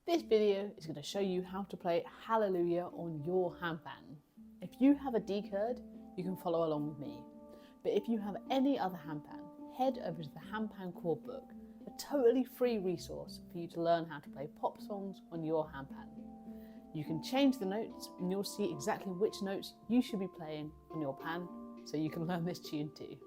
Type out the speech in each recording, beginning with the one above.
This video is going to show you how to play Hallelujah on your handpan. If you have a D Kurd, you can follow along with me. But if you have any other handpan, head over to the Handpan ChordBook, a totally free resource for you to learn how to play pop songs on your handpan. You can change the notes and you'll see exactly which notes you should be playing on your pan so you can learn this tune too.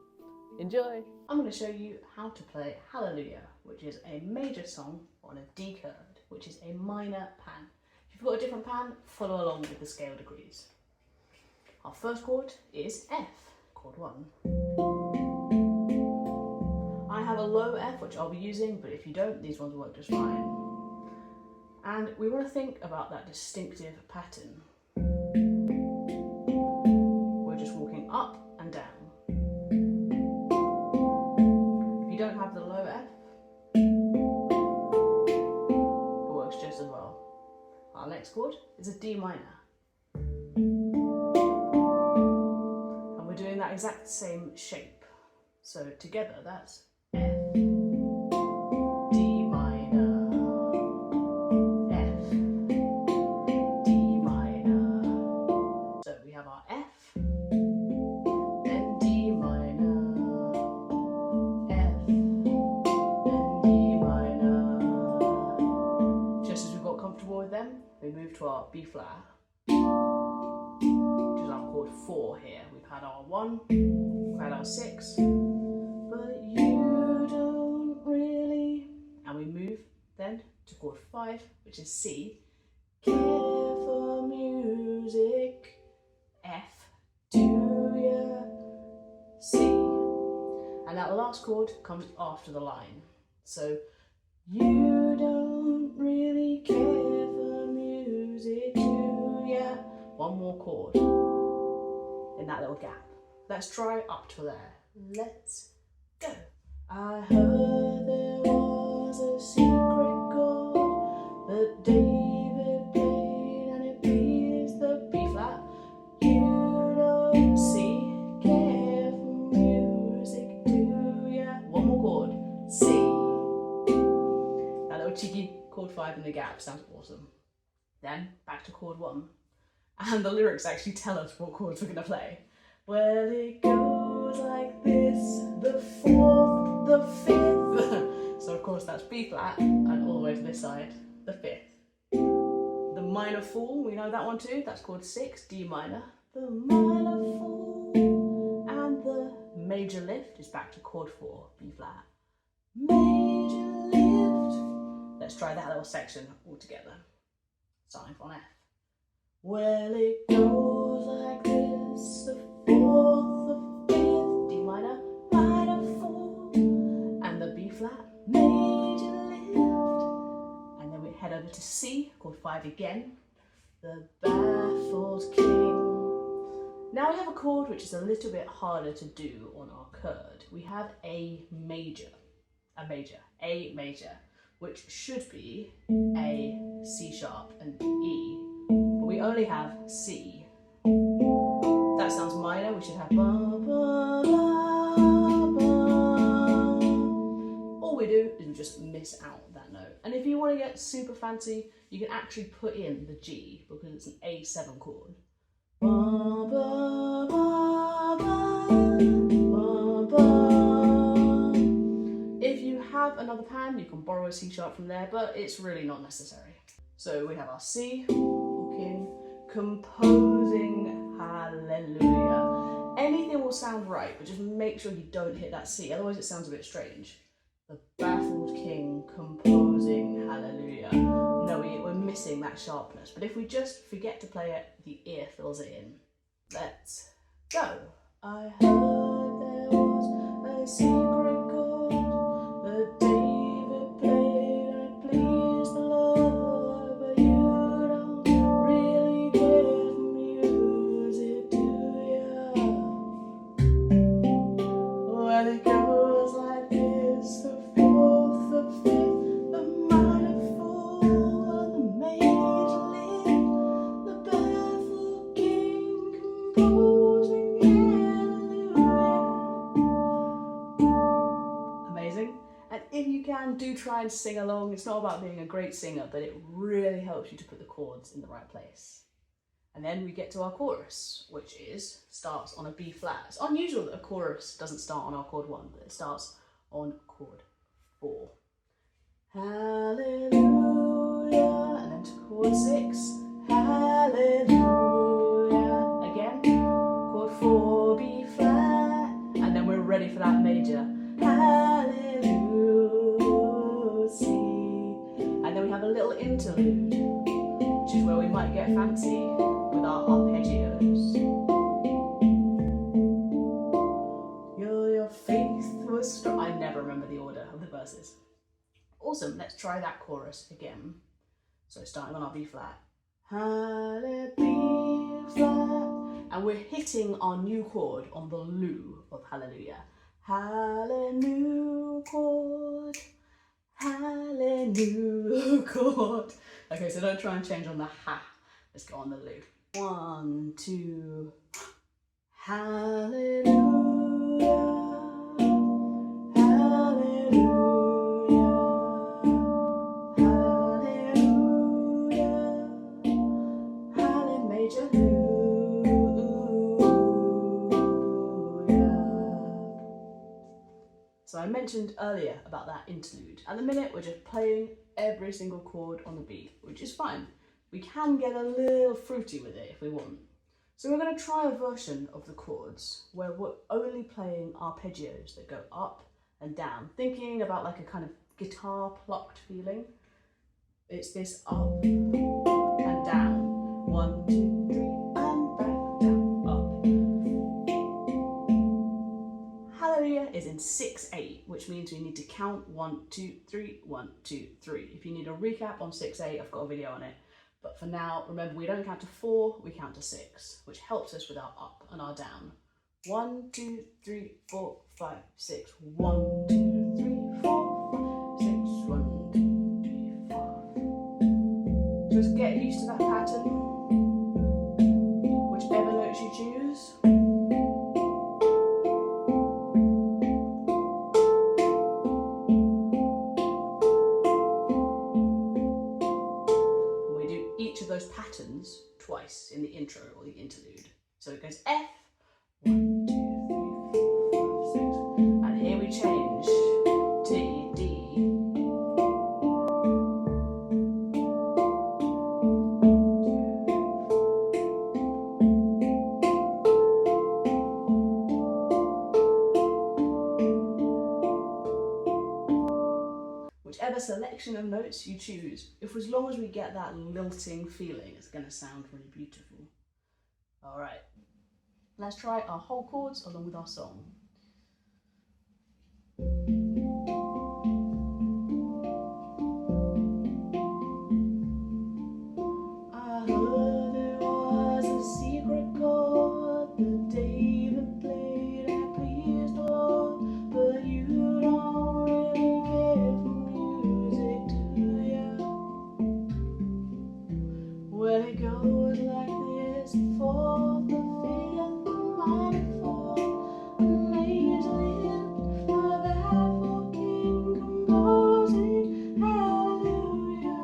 Enjoy! I'm going to show you how to play Hallelujah, which is a major song on a D Kurd, which is a minor pan. If you've got a different pan, follow along with the scale degrees. Our first chord is F, chord 1. I have a low F which I'll be using, but if you don't, these ones work just fine. And we want to think about that distinctive pattern. We're just walking up and down. If you don't have the low F, it works just as well. Our next chord is a D minor. And we're doing that exact same shape. So together that's F, D minor, F, D minor. So we have our F, then D minor, F, then D minor. Just as we've got comfortable with them, we move to our B flat, which is our chord 4 here. We've had our 1, we've had our 6, but you don't really. And we move then to chord 5, which is C. Care for music, F, do ya, C. And that last chord comes after the line. So you don't really care for music, do ya? One more chord in that little gap. Let's try up to there. Let's go. I heard there was a secret chord that David played and it pleased the B flat. You don't see, care for music, do ya? One more chord, C. That little cheeky chord 5 in the gap sounds awesome. Then back to chord 1. And the lyrics actually tell us what chords we're going to play. Well, it goes like this, the 4th, the 5th. So of course that's B flat, and all the way to this side, the 5th. The minor fall, we know that one too, that's chord 6, D minor. The minor fall, and the major lift is back to chord 4, B flat. Major lift. Let's try that little section all together. Starting from F. Well, it goes like this, the 4th, the 5th, D minor, minor 4, and the B flat, major lift. And then we head over to C, chord 5 again, the baffled king. Now we have a chord which is a little bit harder to do on our Kurd. We have A major, which should be A, C sharp, and E. We only have C. That sounds minor, we should have ba, ba, ba, ba. All we do is we just miss out that note. And if you want to get super fancy, you can actually put in the G because it's an A7 chord. Ba, ba, ba, ba, ba, ba. If you have another pan, you can borrow a C sharp from there, but it's really not necessary. So we have our C. Composing hallelujah. Anything will sound right, but just make sure you don't hit that C, otherwise it sounds a bit strange. The baffled king composing hallelujah. No, we're missing that sharpness, but if we just forget to play it, the ear fills it in. Let's go. I heard there was a secret chord that David played and it pleased the Lord, but you don't really care for music, do ya? Well, it goes like this, the 4th, the 5th, the minor 4, the major lift, the baffled king composing hallelujah. try and sing along. It's not about being a great singer, but it really helps you to put the chords in the right place. And then we get to our chorus, which starts on a B flat. It's unusual that a chorus doesn't start on our chord 1, but it starts on chord 4. Hallelujah, and then to chord 6, hallelujah. Again, chord 4, B flat, and then we're ready for that major. Hallelujah, C. And then we have a little interlude, which is where we might get fancy with our arpeggios. Your faith was strong. I never remember the order of the verses. Awesome, let's try that chorus again. So starting on our B flat. Hallelujah, B flat. And we're hitting our new chord on the Lu of hallelujah. Hallelujah chord. Hallelujah chord. Okay, so don't try and change on the ha. Let's go on the Lu. 1, 2. Hallelujah. Hallelujah. Hallelujah. Hallelujah. Major So I mentioned earlier about that interlude. At the minute, we're just playing every single chord on the beat, which is fine. We can get a little fruity with it if we want. So we're going to try a version of the chords where we're only playing arpeggios that go up and down, thinking about like a kind of guitar plucked feeling. It's this up and down. 1, 2, 3, and back, down, up. Hallelujah is in 6/8, which means we need to count 1, 2, 3, 1, 2, 3. If you need a recap on 6/8, I've got a video on it. But for now, remember, we don't count to 4, we count to 6, which helps us with our up and our down. 1, 2, 3, 4, 5, 6. 1, 2, 3, 4, 5, 6. 1, 2, 3, 4. Just get used to that pattern, whichever notes you choose. Each of those patterns twice in the intro or the interlude. So it goes F, 1, 2, 3, 4, 5, 6, and here we change to D. Whichever selection of notes you choose, if as long as we get that lilting feeling, it's going to sound really beautiful. All right, let's try our whole chords along with our song. I heard there was a secret chord that David played and it pleased the Lord, but you don't really care for music, do ya? Well, it goes like this: 4th, the 5th, the minor 4th, the major lift, the baffled king composing hallelujah.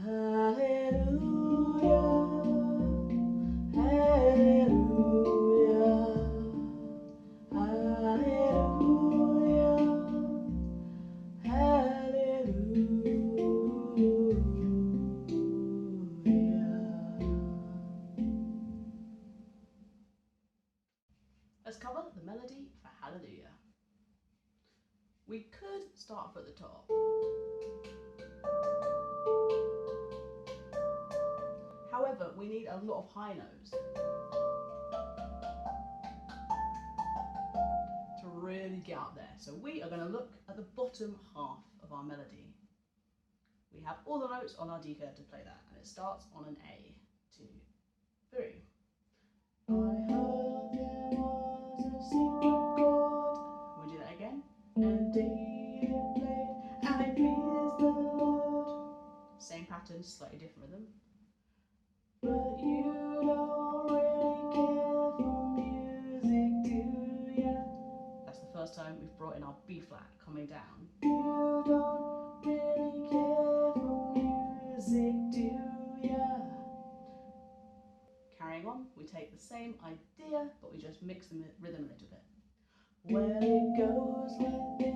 Hallelujah, hallelujah, hallelujah, hallelujah. Let's cover the melody for Hallelujah. We could start off at the top. However, we need a lot of high notes to really get up there. So we are going to look at the bottom half of our melody. We have all the notes on our D Kurd to play that, and it starts on an A. 2, 3. I heard there was a secret chord. We'll do that again. And David played, and it pleased the Lord. Same pattern, slightly different rhythm. But you don't really care for music, do ya? That's the first time, we've brought in our B flat coming down. You don't really care for music, do ya? Carrying on, we take the same idea, but we just mix the rhythm a little bit. Well, it goes like this,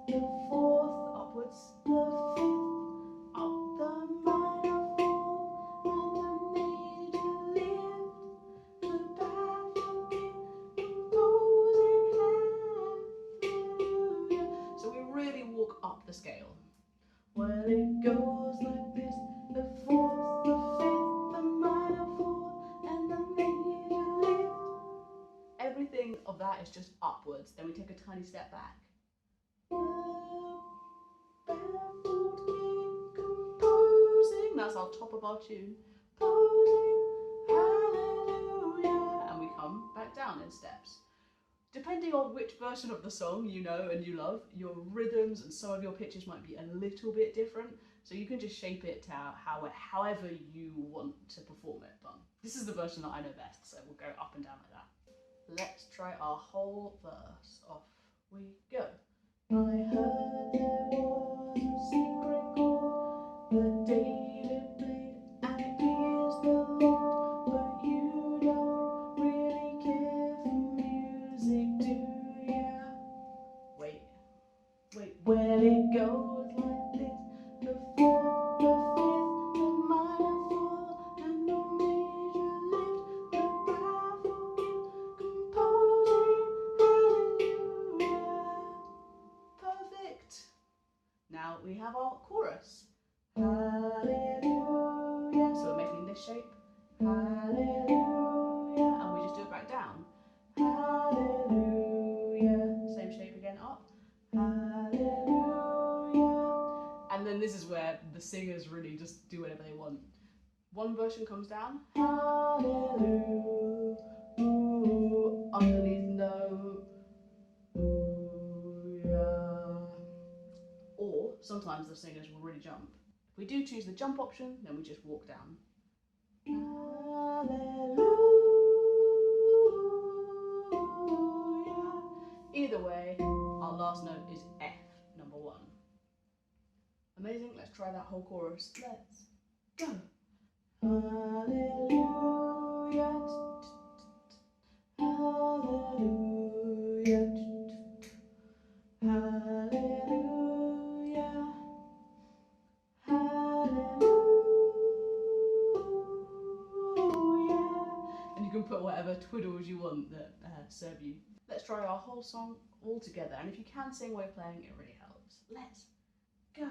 the fourth upwards, the fifth up the minor fall, and the major lift, the baffling composing hallelujah. So we really walk up the scale. Well, it goes like this, the fourth, the fifth, the minor fall, and the major lift. Everything of that is just upwards, then we take a tiny step back. Composing, that's our top of our tune. Posing, hallelujah, and we come back down in steps. Depending on which version of the song you know and you love, your rhythms and some of your pitches might be a little bit different, so you can just shape it to however you want to perform it. But this is the version that I know best, so we'll go up and down like that. Let's try our whole verse. Off we go. I heard there was a secret chord that David played, and it pleased the Lord, but you don't really care for music, do ya? Wait. Well, it goes like this, the fourth, the fifth, the minor fall, and the major lift, the baffling composing hallelujah. Perfect. Now we have our chorus. Hallelujah. So we're making this shape. Hallelujah. And we just do it back down. Hallelujah. Same shape again, up. Hallelujah. And then this is where the singers really just do whatever they want. One version comes down. Hallelujah. Underneath no. Or sometimes the singers will really jump. If we do choose the jump option, then we just walk down. Hallelujah. Either way, our last note is F, number 1. Amazing, let's try that whole chorus. Let's go. Hallelujah. Hallelujah. Hallelujah. Hallelujah. And you can put whatever twiddles you want that serve you. Let's try our whole song all together, and if you can sing while you're playing, it really helps. Let's go.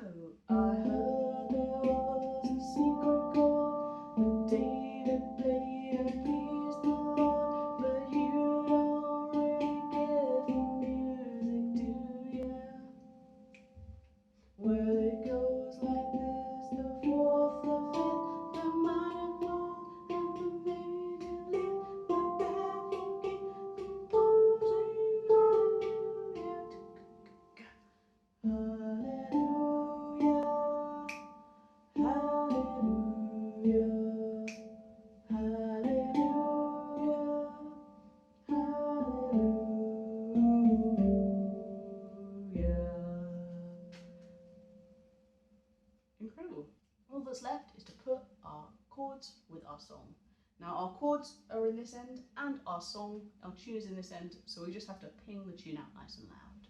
I heard there was a secret chord that David played and pleased the Lord, but you don't really care for music, do ya? Well, it goes like this, the fourth, the fifth, the minor fall, and the major lift, the baffling composing hallelujah. Hallelujah. Hallelujah. Hallelujah. Incredible. All that's left is to put our chords with our song. Now our chords are in this end and our song, our tune is in this end, so we just have to ping the tune out nice and loud.